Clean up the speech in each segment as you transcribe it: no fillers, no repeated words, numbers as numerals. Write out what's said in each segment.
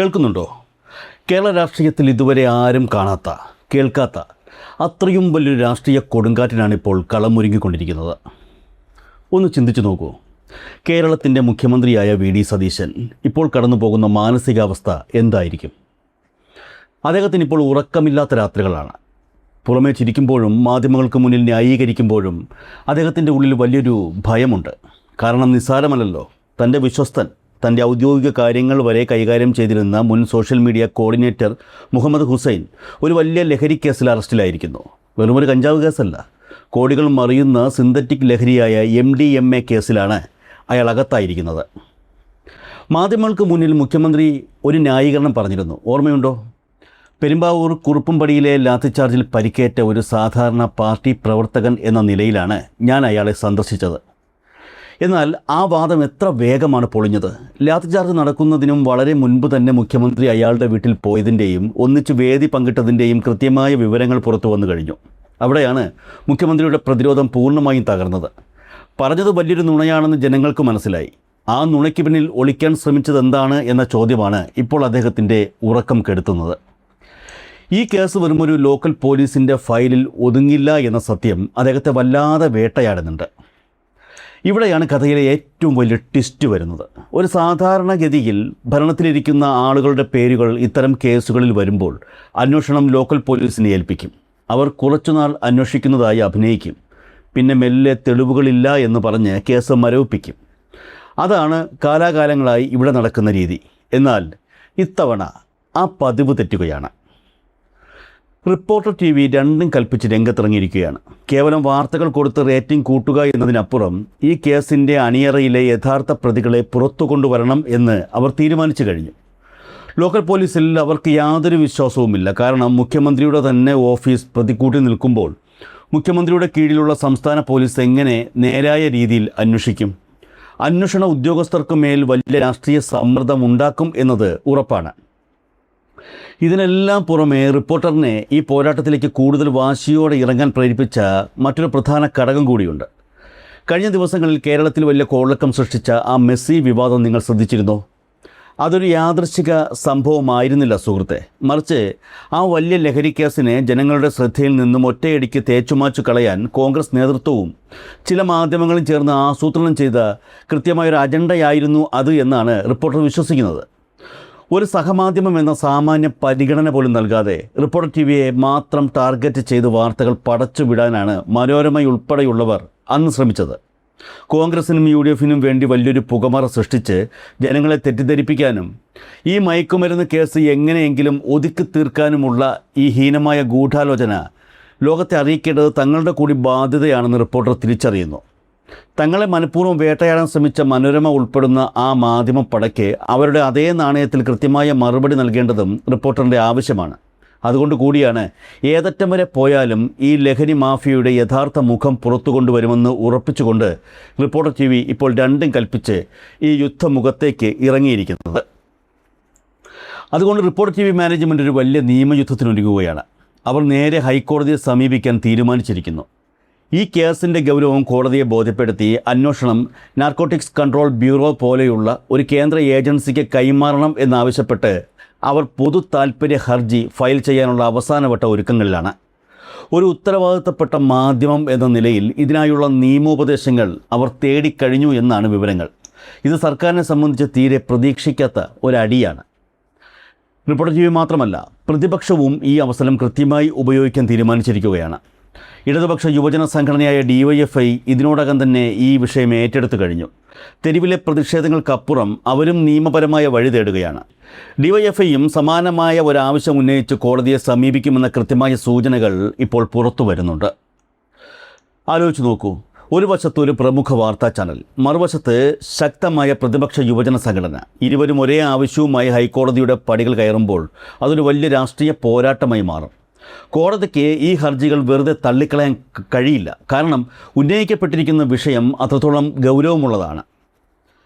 കേൾക്കുന്നുണ്ടോ? കേരള രാഷ്ട്രീയത്തിൽ ഇതുവരെ ആരും കാണാത്ത, കേൾക്കാത്ത അത്രയും വലിയൊരു രാഷ്ട്രീയ കൊടുങ്കാറ്റിനാണിപ്പോൾ കളമൊരുങ്ങിക്കൊണ്ടിരിക്കുന്നത്. ഒന്ന് ചിന്തിച്ചു നോക്കൂ. കേരളത്തിൻ്റെ മുഖ്യമന്ത്രിയായ വി.ഡി. സതീശൻ ഇപ്പോൾ കടന്നു പോകുന്ന മാനസികാവസ്ഥ എന്തായിരിക്കും? അദ്ദേഹത്തിന് ഇപ്പോൾ ഉറക്കമില്ലാത്ത രാത്രികളാണ്. പുറമേ ചിരിക്കുമ്പോഴും മാധ്യമങ്ങൾക്ക് മുന്നിൽ ന്യായീകരിക്കുമ്പോഴും അദ്ദേഹത്തിൻ്റെ ഉള്ളിൽ വലിയൊരു ഭയമുണ്ട്. കാരണം നിസ്സാരമല്ലല്ലോ, തൻ്റെ വിശ്വസ്തൻ, തൻ്റെ ഔദ്യോഗിക കാര്യങ്ങൾ വരെ കൈകാര്യം ചെയ്തിരുന്ന മുൻ social media coordinator Muhammad Hussain ഒരു വലിയ ലഹരി കേസിൽ അറസ്റ്റിലായിരിക്കുന്നു. വെറുമൊരു കഞ്ചാവ് കേസല്ല, കോടികൾ മറിയുന്ന സിന്തറ്റിക് ലഹരിയായ MDMA കേസിലാണ് അയാൾ അകത്തായിരിക്കുന്നത്. മാധ്യമങ്ങൾക്ക് മുന്നിൽ മുഖ്യമന്ത്രി ഒരു ന്യായീകരണം പറഞ്ഞിരുന്നു, ഓർമ്മയുണ്ടോ? പെരുമ്പാവൂർ കുറുപ്പുംപടിയിലെ ലാത്തിച്ചാർജിൽ പരിക്കേറ്റ ഒരു സാധാരണ പാർട്ടി പ്രവർത്തകൻ എന്ന നിലയിലാണ് ഞാൻ അയാളെ സന്ദർശിച്ചത്. എന്നാൽ ആ വാദം എത്ര വേഗമാണ് പൊളിഞ്ഞത്. ലാത്തിച്ചാർജ് നടക്കുന്നതിനും വളരെ മുൻപ് തന്നെ മുഖ്യമന്ത്രി അയാളുടെ വീട്ടിൽ പോയതിൻ്റെയും ഒന്നിച്ച് വേദി പങ്കിട്ടതിൻ്റെയും കൃത്യമായ വിവരങ്ങൾ പുറത്തു വന്നു കഴിഞ്ഞു. അവിടെയാണ് മുഖ്യമന്ത്രിയുടെ പ്രതിരോധം പൂർണ്ണമായും തകർന്നത്. പറഞ്ഞത് വലിയൊരു നുണയാണെന്ന് ജനങ്ങൾക്ക് മനസ്സിലായി. ആ നുണയ്ക്ക് പിന്നിൽ ഒളിക്കാൻ ശ്രമിച്ചത് എന്താണ് എന്ന ചോദ്യമാണ് ഇപ്പോൾ അദ്ദേഹത്തിൻ്റെ ഉറക്കം കെടുത്തുന്നത്. ഈ കേസ് വെറുമൊരു ലോക്കൽ പോലീസിൻ്റെ ഫയലിൽ ഒതുങ്ങില്ല എന്ന സത്യം അദ്ദേഹത്തെ വല്ലാതെ വേട്ടയാടുന്നുണ്ട്. ഇവിടെയാണ് കഥയിലെ ഏറ്റവും വലിയ ട്വിസ്റ്റ് വരുന്നത്. ഒരു സാധാരണഗതിയിൽ ഭരണത്തിലിരിക്കുന്ന ആളുകളുടെ പേരുകൾ ഇത്തരം കേസുകളിൽ വരുമ്പോൾ അന്വേഷണം ലോക്കൽ പോലീസിനെ ഏൽപ്പിക്കും. അവർ കുറച്ചുനാൾ അന്വേഷിക്കുന്നതായി അഭിനയിക്കും. പിന്നെ മെല്ലെ തെളിവുകളില്ല എന്ന് പറഞ്ഞ് കേസ് മരവിപ്പിക്കും. അതാണ് കാലാകാലങ്ങളായി ഇവിടെ നടക്കുന്ന രീതി. എന്നാൽ ഇത്തവണ ആ പതിവ് തെറ്റുകയാണ്. റിപ്പോർട്ടർ TV രണ്ടും കൽപ്പിച്ച് രംഗത്തിറങ്ങിയിരിക്കുകയാണ്. കേവലം വാർത്തകൾ കൊടുത്ത് റേറ്റിംഗ് കൂട്ടുക എന്നതിനപ്പുറം ഈ കേസിൻ്റെ അണിയറയിലെ യഥാർത്ഥ പ്രതികളെ പുറത്തു കൊണ്ടുവരണം എന്ന് അവർ തീരുമാനിച്ചു കഴിഞ്ഞു. ലോക്കൽ പോലീസിൽ അവർക്ക് യാതൊരു വിശ്വാസവുമില്ല. കാരണം മുഖ്യമന്ത്രിയുടെ തന്നെ ഓഫീസ് പ്രതിക്കൂട്ടി നിൽക്കുമ്പോൾ മുഖ്യമന്ത്രിയുടെ കീഴിലുള്ള സംസ്ഥാന പോലീസ് എങ്ങനെ നേരായ രീതിയിൽ അന്വേഷിക്കും? അന്വേഷണ ഉദ്യോഗസ്ഥർക്ക് മേൽ വലിയ രാഷ്ട്രീയ സമ്മർദ്ദം ഉണ്ടാക്കും എന്നത് ഉറപ്പാണ്. ഇതിനെല്ലാം പുറമെ റിപ്പോർട്ടറിനെ ഈ പോരാട്ടത്തിലേക്ക് കൂടുതൽ വാശിയോടെ ഇറങ്ങാൻ പ്രേരിപ്പിച്ച മറ്റൊരു പ്രധാന ഘടകം കൂടിയുണ്ട്. കഴിഞ്ഞ ദിവസങ്ങളിൽ കേരളത്തിൽ വലിയ കോളക്കം സൃഷ്ടിച്ച ആ മെസ്സി വിവാദം നിങ്ങൾ ശ്രദ്ധിച്ചിരുന്നോ? അതൊരു യാദൃശ്ചിക സംഭവമായിരുന്നില്ല സുഹൃത്തെ. മറിച്ച് ആ വലിയ ലഹരി കേസിനെ ജനങ്ങളുടെ ശ്രദ്ധയിൽ നിന്നും ഒറ്റയടിക്ക് തേച്ചുമാച്ചു കളയാൻ കോൺഗ്രസ് നേതൃത്വവും ചില മാധ്യമങ്ങളും ചേർന്ന് ആസൂത്രണം ചെയ്ത കൃത്യമായൊരു അജണ്ടയായിരുന്നു അത് എന്നാണ് റിപ്പോർട്ടർ വിശ്വസിക്കുന്നത്. ഒരു സഹമാധ്യമം എന്ന സാമാന്യ പരിഗണന പോലും നൽകാതെ റിപ്പോർട്ടർ TVയെ മാത്രം ടാർഗറ്റ് ചെയ്ത് വാർത്തകൾ പടച്ചുവിടാനാണ് മനോരമയുൾപ്പെടെയുള്ളവർ അന്ന് ശ്രമിച്ചത്. കോൺഗ്രസിനും UDFനും വേണ്ടി വലിയൊരു പുകമറ സൃഷ്ടിച്ച് ജനങ്ങളെ തെറ്റിദ്ധരിപ്പിക്കാനും ഈ മയക്കുമരുന്ന് കേസ് എങ്ങനെയെങ്കിലും ഒതുക്കി തീർക്കാനുമുള്ള ഈ ഹീനമായ ഗൂഢാലോചന ലോകത്തെ അറിയിക്കേണ്ടത് തങ്ങളുടെ കൂടി ബാധ്യതയാണെന്ന് റിപ്പോർട്ടർ തിരിച്ചറിയുന്നു. തങ്ങളെ മനഃപൂർവ്വം വേട്ടയാടാൻ ശ്രമിച്ച മനോരമ ഉൾപ്പെടുന്ന ആ മാധ്യമ പടയ്ക്ക് അവരുടെ അതേ നാണയത്തിൽ കൃത്യമായ മറുപടി നൽകേണ്ടതും റിപ്പോർട്ടറിൻ്റെ ആവശ്യമാണ്. അതുകൊണ്ട് കൂടിയാണ് ഏതറ്റം വരെ പോയാലും ഈ ലഹരി മാഫിയയുടെ യഥാർത്ഥ മുഖം പുറത്തു കൊണ്ടുവരുമെന്ന് ഉറപ്പിച്ചുകൊണ്ട് റിപ്പോർട്ടർ TV ഇപ്പോൾ രണ്ടും കൽപ്പിച്ച് ഈ യുദ്ധമുഖത്തേക്ക് ഇറങ്ങിയിരിക്കുന്നത്. അതുകൊണ്ട് റിപ്പോർട്ടർ TV മാനേജ്മെൻറ്റ് ഒരു വലിയ നിയമയുദ്ധത്തിനൊരുങ്ങുകയാണ്. അവർ നേരെ ഹൈക്കോടതിയെ സമീപിക്കാൻ തീരുമാനിച്ചിരിക്കുന്നു. ഈ കേസിൻ്റെ ഗൗരവം കോടതിയെ ബോധ്യപ്പെടുത്തി അന്വേഷണം നാർക്കോട്ടിക്സ് കൺട്രോൾ ബ്യൂറോ പോലെയുള്ള ഒരു കേന്ദ്ര ഏജൻസിക്ക് കൈമാറണം എന്നാവശ്യപ്പെട്ട് അവർ പൊതു താൽപ്പര്യ ഹർജി ഫയൽ ചെയ്യാനുള്ള അവസാനവട്ട ഒരുക്കങ്ങളിലാണ്. ഒരു ഉത്തരവാദിത്തപ്പെട്ട മാധ്യമം എന്ന നിലയിൽ ഇതിനായുള്ള നിയമോപദേശങ്ങൾ അവർ തേടിക്കഴിഞ്ഞു എന്നാണ് വിവരങ്ങൾ. ഇത് സർക്കാരിനെ സംബന്ധിച്ച് തീരെ പ്രതീക്ഷിക്കാത്ത ഒരടിയാണ്. റിപ്പോർട്ടർ TV മാത്രമല്ല, പ്രതിപക്ഷവും ഈ അവസരം കൃത്യമായി ഉപയോഗിക്കാൻ തീരുമാനിച്ചിരിക്കുകയാണ്. ഇടതുപക്ഷ യുവജന സംഘടനയായ DYFI ഇതിനോടകം തന്നെ ഈ വിഷയം ഏറ്റെടുത്തു കഴിഞ്ഞു. തെരുവിലെ പ്രതിഷേധങ്ങൾക്കപ്പുറം അവരും നിയമപരമായ വഴി തേടുകയാണ്. DYFIയും സമാനമായ ഒരാവശ്യം ഉന്നയിച്ച് കോടതിയെ സമീപിക്കുമെന്ന കൃത്യമായ സൂചനകൾ ഇപ്പോൾ പുറത്തു വരുന്നുണ്ട്. ആലോചിച്ച് നോക്കൂ, ഒരു വശത്ത് ഒരു പ്രമുഖ വാർത്താ ചാനൽ, മറുവശത്ത് ശക്തമായ പ്രതിപക്ഷ യുവജന സംഘടന. ഇരുവരും ഒരേ ആവശ്യവുമായി ഹൈക്കോടതിയുടെ പടികൾ കയറുമ്പോൾ അതൊരു വലിയ രാഷ്ട്രീയ പോരാട്ടമായി മാറും. കോടതിക്ക് ഈ ഹർജികൾ വെറുതെ തള്ളിക്കളയാൻ കഴിയില്ല. കാരണം ഉന്നയിക്കപ്പെട്ടിരിക്കുന്ന വിഷയം അത്രത്തോളം ഗൗരവമുള്ളതാണ്.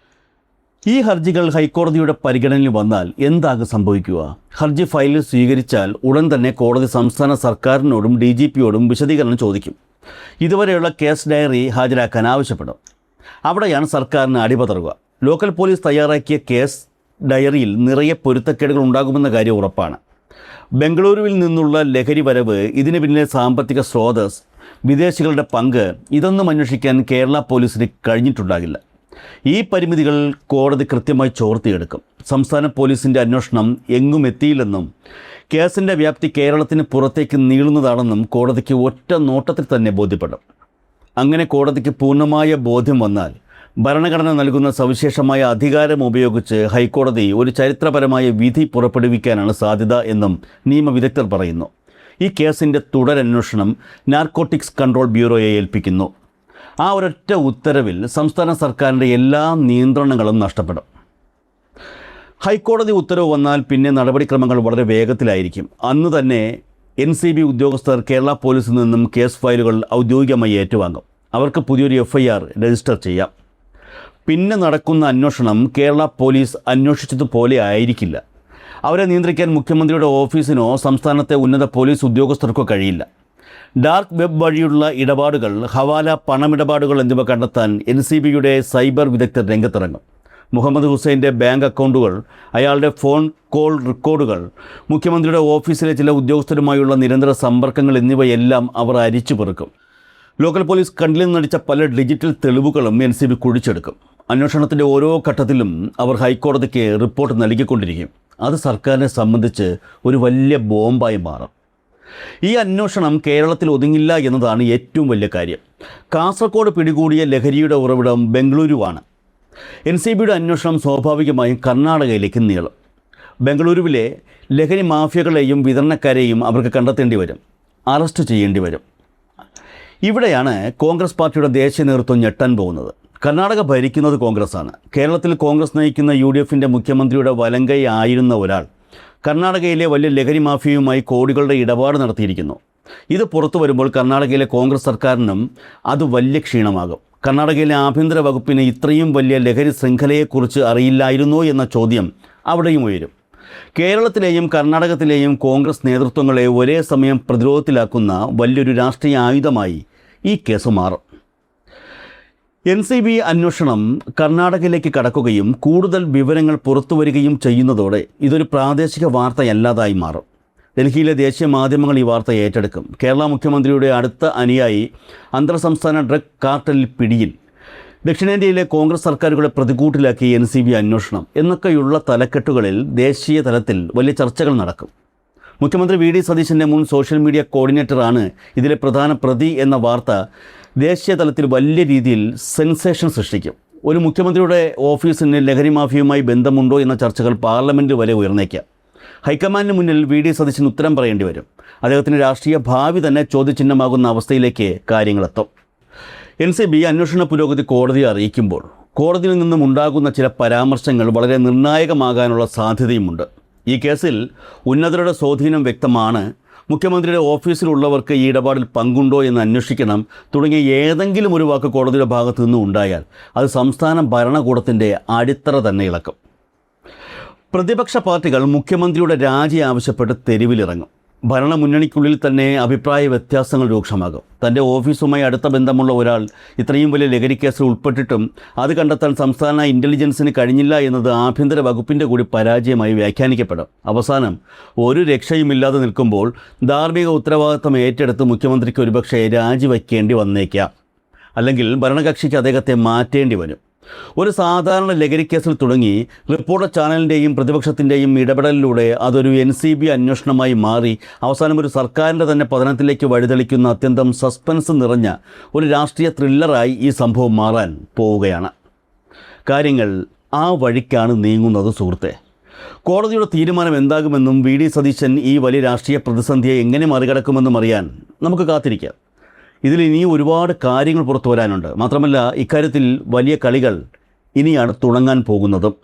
ഈ ഹർജികൾ ഹൈക്കോടതിയുടെ പരിഗണനയിൽ വന്നാൽ എന്താകും സംഭവിക്കുക? ഹർജി ഫയലിൽ സ്വീകരിച്ചാൽ ഉടൻ തന്നെ കോടതി സംസ്ഥാന സർക്കാരിനോടും DGPയോടും വിശദീകരണം ചോദിക്കും. ഇതുവരെയുള്ള കേസ് ഡയറി ഹാജരാക്കാൻ ആവശ്യപ്പെടും. അവിടെയാണ് സർക്കാരിന് അടിപതറുക. ലോക്കൽ പോലീസ് തയ്യാറാക്കിയ കേസ് ഡയറിയിൽ നിറയെ പൊരുത്തക്കേടുകൾ ഉണ്ടാകുമെന്ന കാര്യം ഉറപ്പാണ്. ബംഗളൂരുവിൽ നിന്നുള്ള ലഹരി വരവ്, ഇതിന് പിന്നിലെ സാമ്പത്തിക സ്രോതസ്, വിദേശികളുടെ പങ്ക്, ഇതൊന്നും അന്വേഷിക്കാൻ കേരള പോലീസിന് കഴിഞ്ഞിട്ടുണ്ടാകില്ല. ഈ പരിമിതികൾ കോടതി കൃത്യമായി ചോർത്തിയെടുക്കും. സംസ്ഥാന പോലീസിൻ്റെ അന്വേഷണം എങ്ങും എത്തിയില്ലെന്നും കേസിൻ്റെ വ്യാപ്തി കേരളത്തിന് പുറത്തേക്ക് നീളുന്നതാണെന്നും കോടതിക്ക് ഒറ്റ നോട്ടത്തിൽ തന്നെ ബോധ്യപ്പെടും. അങ്ങനെ കോടതിക്ക് പൂർണ്ണമായ ബോധ്യം വന്നാൽ ഭരണഘടന നൽകുന്ന സവിശേഷമായ അധികാരം ഉപയോഗിച്ച് ഹൈക്കോടതി ഒരു ചരിത്രപരമായ വിധി പുറപ്പെടുവിക്കാനാണ് സാധ്യത എന്നും നിയമവിദഗ്ധർ പറയുന്നു. ഈ കേസിൻ്റെ തുടരന്വേഷണം നാർക്കോട്ടിക്സ് കൺട്രോൾ ബ്യൂറോയെ ഏൽപ്പിക്കുന്നു. ആ ഒരൊറ്റ ഉത്തരവിൽ സംസ്ഥാന സർക്കാരിൻ്റെ എല്ലാ നിയന്ത്രണങ്ങളും നഷ്ടപ്പെടും. ഹൈക്കോടതി ഉത്തരവ് വന്നാൽ പിന്നെ നടപടിക്രമങ്ങൾ വളരെ വേഗത്തിലായിരിക്കും. അന്ന് തന്നെ NCB ഉദ്യോഗസ്ഥർ കേരള പോലീസിൽ നിന്നും കേസ് ഫയലുകൾ ഔദ്യോഗികമായി ഏറ്റുവാങ്ങും. അവർക്ക് പുതിയൊരു FIR രജിസ്റ്റർ ചെയ്യാം. പിന്നെ നടക്കുന്ന അന്വേഷണം കേരള പോലീസ് അന്വേഷിച്ചതുപോലെ ആയിരിക്കില്ല. അവരെ നിയന്ത്രിക്കാൻ മുഖ്യമന്ത്രിയുടെ ഓഫീസിനോ സംസ്ഥാനത്തെ ഉന്നത പോലീസ് ഉദ്യോഗസ്ഥർക്കോ കഴിയില്ല. ഡാർക്ക് വെബ് വഴിയുള്ള ഇടപാടുകൾ, ഹവാല പണമിടപാടുകൾ എന്നിവ കണ്ടെത്താൻ NCBയുടെ സൈബർ വിദഗ്ധർ രംഗത്തിറങ്ങും. മുഹമ്മദ് ഹുസൈൻ്റെ ബാങ്ക് അക്കൗണ്ടുകൾ, അയാളുടെ ഫോൺ കോൾ റെക്കോർഡുകൾ, മുഖ്യമന്ത്രിയുടെ ഓഫീസിലെ ചില ഉദ്യോഗസ്ഥരുമായുള്ള നിരന്തര സമ്പർക്കങ്ങൾ എന്നിവയെല്ലാം അവർ അരിച്ചു പെറുക്കും. ലോക്കൽ പോലീസ് കണ്ടിൽ നടിച്ച പല ഡിജിറ്റൽ തെളിവുകളും NCB കുഴിച്ചെടുക്കും. അന്വേഷണത്തിൻ്റെ ഓരോ ഘട്ടത്തിലും അവർ ഹൈക്കോടതിക്ക് റിപ്പോർട്ട് നൽകിക്കൊണ്ടിരിക്കും. അത് സർക്കാരിനെ സംബന്ധിച്ച് ഒരു വലിയ ബോംബായി മാറും. ഈ അന്വേഷണം കേരളത്തിൽ ഒതുങ്ങില്ല എന്നതാണ് ഏറ്റവും വലിയ കാര്യം. കാസർഗോഡ് പിടികൂടിയ ലഹരിയുടെ ഉറവിടം ബംഗളൂരുവാണ്. NCBയുടെ അന്വേഷണം സ്വാഭാവികമായും കർണാടകയിലേക്ക് നീളും. ബംഗളൂരുവിലെ ലഹരി മാഫിയകളെയും വിതരണക്കാരെയും അവർക്ക് കണ്ടെത്തേണ്ടി വരും, അറസ്റ്റ് ചെയ്യേണ്ടി വരും. ഇവിടെയാണ് കോൺഗ്രസ് പാർട്ടിയുടെ ദേശീയ നേതൃത്വം ഞെട്ടാൻ പോകുന്നത്. കർണാടക ഭരിക്കുന്നത് കോൺഗ്രസ്സാണ്. കേരളത്തിൽ കോൺഗ്രസ് നയിക്കുന്ന UDFൻ്റെ മുഖ്യമന്ത്രിയുടെ വലങ്കൈ ആയിരുന്ന ഒരാൾ കർണാടകയിലെ വലിയ ലഹരി മാഫിയയുമായി കോടികളുടെ ഇടപാട് നടത്തിയിരിക്കുന്നു. ഇത് പുറത്തു വരുമ്പോൾ കർണാടകയിലെ കോൺഗ്രസ് സർക്കാരിനും അത് വലിയ ക്ഷീണമാകും. കർണാടകയിലെ ആഭ്യന്തര വകുപ്പിന് ഇത്രയും വലിയ ലഹരി ശൃംഖലയെക്കുറിച്ച് അറിയില്ലായിരുന്നോ എന്ന ചോദ്യം അവിടെയും ഉയരും. കേരളത്തിലെയും കർണാടകത്തിലെയും കോൺഗ്രസ് നേതൃത്വങ്ങളെ ഒരേ സമയം പ്രതിരോധത്തിലാക്കുന്ന വലിയൊരു രാഷ്ട്രീയ ആയുധമായി ഈ കേസ് മാറും. NCB അന്വേഷണം കർണാടകയിലേക്ക് കടക്കുകയും കൂടുതൽ വിവരങ്ങൾ പുറത്തുവരികയും ചെയ്യുന്നതോടെ ഇതൊരു പ്രാദേശിക വാർത്തയല്ലാതായി മാറും. ഡൽഹിയിലെ ദേശീയ മാധ്യമങ്ങൾ ഈ വാർത്ത ഏറ്റെടുക്കും. കേരള മുഖ്യമന്ത്രിയുടെ അടുത്ത അനുയായി അന്തർ സംസ്ഥാന ഡ്രഗ് കാർട്ടലിൽ പിടിയിൽ, ദക്ഷിണേന്ത്യയിലെ കോൺഗ്രസ് സർക്കാരുകളെ പ്രതികൂട്ടിലാക്കി NCB അന്വേഷണം എന്നൊക്കെയുള്ള തലക്കെട്ടുകളിൽ ദേശീയ തലത്തിൽ വലിയ ചർച്ചകൾ നടക്കും. മുഖ്യമന്ത്രി VD സതീശൻ്റെ മുൻ സോഷ്യൽ മീഡിയ കോർഡിനേറ്ററാണ് ഇതിലെ പ്രധാന പ്രതി എന്ന വാർത്ത ദേശീയ തലത്തിൽ വലിയ രീതിയിൽ സെൻസേഷൻ സൃഷ്ടിക്കും. ഒരു മുഖ്യമന്ത്രിയുടെ ഓഫീസിന് ലഹരി മാഫിയുമായി ബന്ധമുണ്ടോ എന്ന ചർച്ചകൾ പാർലമെൻറ്റ് വരെ ഉയർന്നേക്കാം. ഹൈക്കമാൻഡിന് മുന്നിൽ VD സതീശൻ ഉത്തരം പറയേണ്ടി വരും. അദ്ദേഹത്തിൻ്റെ രാഷ്ട്രീയ ഭാവി തന്നെ ചോദ്യചിഹ്നമാകുന്ന അവസ്ഥയിലേക്ക് കാര്യങ്ങളെത്തും. NCB അന്വേഷണ പുരോഗതി കോടതിയെ അറിയിക്കുമ്പോൾ കോടതിയിൽ നിന്നും ഉണ്ടാകുന്ന ചില പരാമർശങ്ങൾ വളരെ നിർണായകമാകാനുള്ള സാധ്യതയുമുണ്ട്. ഈ കേസിൽ ഉന്നതരുടെ സ്വാധീനം വ്യക്തമാണ്, മുഖ്യമന്ത്രിയുടെ ഓഫീസിലുള്ളവർക്ക് ഈ ഇടപാടിൽ പങ്കുണ്ടോ എന്ന് അന്വേഷിക്കണം തുടങ്ങിയ ഏതെങ്കിലും ഒരു വാക്ക് കോടതിയുടെ ഭാഗത്തു നിന്നും ഉണ്ടായാൽ അത് സംസ്ഥാന ഭരണകൂടത്തിൻ്റെ അടിത്തറ തന്നെ ഇളക്കും. പ്രതിപക്ഷ പാർട്ടികൾ മുഖ്യമന്ത്രിയുടെ രാജി ആവശ്യപ്പെട്ട് തെരുവിലിറങ്ങും. ഭരണമുന്നണിക്കുള്ളിൽ തന്നെ അഭിപ്രായ വ്യത്യാസങ്ങൾ രൂക്ഷമാകും. തൻ്റെ ഓഫീസുമായി അടുത്ത ബന്ധമുള്ള ഒരാൾ ഇത്രയും വലിയ ലഹരി കേസിൽ ഉൾപ്പെട്ടിട്ടും അത് കണ്ടെത്താൻ സംസ്ഥാന ഇൻ്റലിജൻസിന് കഴിഞ്ഞില്ല എന്നത് ആഭ്യന്തര വകുപ്പിൻ്റെ കൂടി പരാജയമായി വ്യാഖ്യാനിക്കപ്പെടും. അവസാനം ഒരു രക്ഷയുമില്ലാതെ നിൽക്കുമ്പോൾ ധാർമ്മിക ഉത്തരവാദിത്തം ഏറ്റെടുത്ത് മുഖ്യമന്ത്രിക്ക് ഒരുപക്ഷെ രാജിവയ്ക്കേണ്ടി വന്നേക്കാം. അല്ലെങ്കിൽ ഭരണകക്ഷിക്ക് അദ്ദേഹത്തെ മാറ്റേണ്ടി വരും. ഒരു സാധാരണ ലഹരി കേസിൽ തുടങ്ങി റിപ്പോർട്ടർ ചാനലിൻ്റെയും പ്രതിപക്ഷത്തിൻ്റെയും ഇടപെടലിലൂടെ അതൊരു NCB അന്വേഷണമായി മാറി അവസാനം ഒരു സർക്കാരിൻ്റെ തന്നെ പതനത്തിലേക്ക് വഴിതെളിക്കുന്ന അത്യന്തം സസ്പെൻസ് നിറഞ്ഞ ഒരു രാഷ്ട്രീയ ത്രില്ലറായി ഈ സംഭവം മാറാൻ പോവുകയാണ്. കാര്യങ്ങൾ ആ വഴിക്കാണ് നീങ്ങുന്നത് സുഹൃത്തെ. കോടതിയുടെ തീരുമാനം എന്താകുമെന്നും VD സതീശൻ ഈ വലിയ രാഷ്ട്രീയ പ്രതിസന്ധിയെ എങ്ങനെ മറികടക്കുമെന്നും അറിയാൻ നമുക്ക് കാത്തിരിക്കാം. ഇതിൽ ഇനിയും ഒരുപാട് കാര്യങ്ങൾ പുറത്തു വരാനുണ്ട്. മാത്രമല്ല ഇക്കാര്യത്തിൽ വലിയ കളികൾ ഇനിയാണ് തുടങ്ങാൻ പോകുന്നതും.